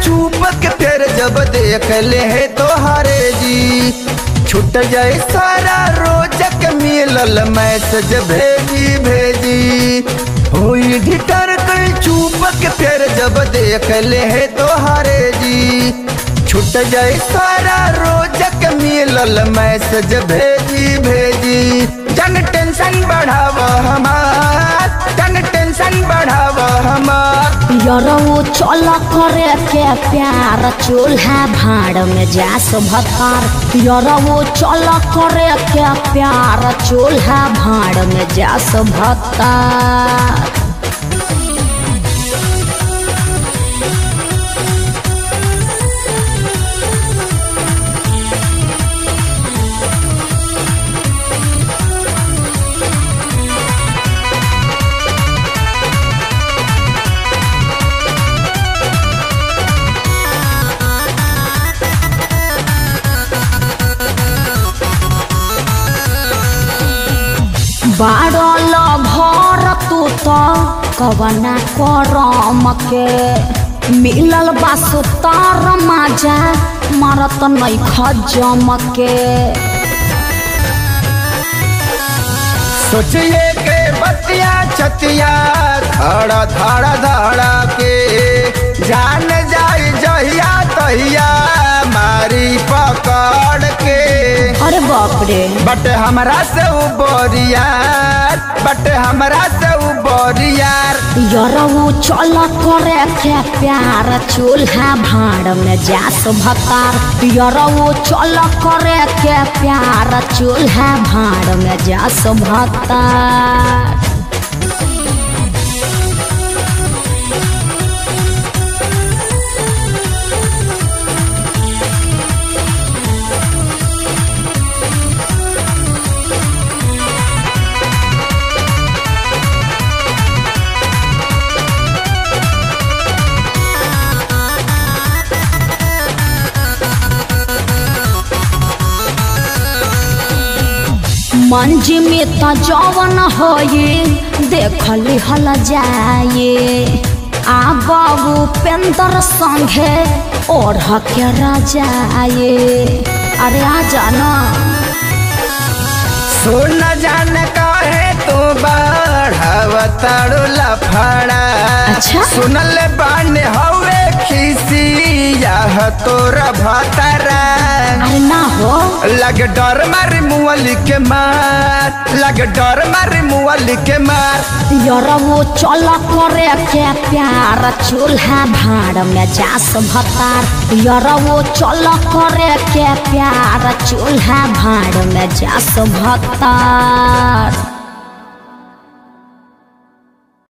छुप के फिर जब देख ले है तोहरे जी छूट जाए सारा रोजक मिलल मैसेज भेजी भेजी होई ढिटर कर छुप के फिर जब देख ले है तोहरे जी छूट जाए सारा रोजक मिलल मैसेज भेजी भेजी जन टेंशन बढ़ाव हमार जन टेंशन बढ़ाव हमार यरौ चल करे के प्यार चूल्हा भाड़ में जास भतार यरौ चल करे के प्यार चूल्हा भाड़ में जास भतार बारल भर तू तो कवना करम के मिलल बासुतार माजा मारत नहीं खजम के सोचिए के बतिया छतिया धड़ा धड़ा धड़ा के जान जाए जहिया तहिया मारी पकड़ के अरे बाप रे बट हमरा से बोरियार बट हमरा से बोरियार यरौ चल करे के प्यार चूल्हा भाड़ में जास भतार यरौ चल करे के प्यार चूल्हा भाड़ में जास भतार मंजी में त जवन होए देखली हल जाए आ बाबू पेंदर संगे ओढ़ के राजाए अरे आ जाना सुन जान कहे तू बढ़ावताड़ू लफड़ा अच्छा सुनल बाने हवे खीसी यह तोरा भतरा अरे ना हो लग डर मारी मुअली के मार लग डर मारी मुअली के मार यरौ चल करे के प्यार चूल्हा भाड़ में जास भतार यरौ चल करे के प्यार चूल्हा भाड़ में जास भतार।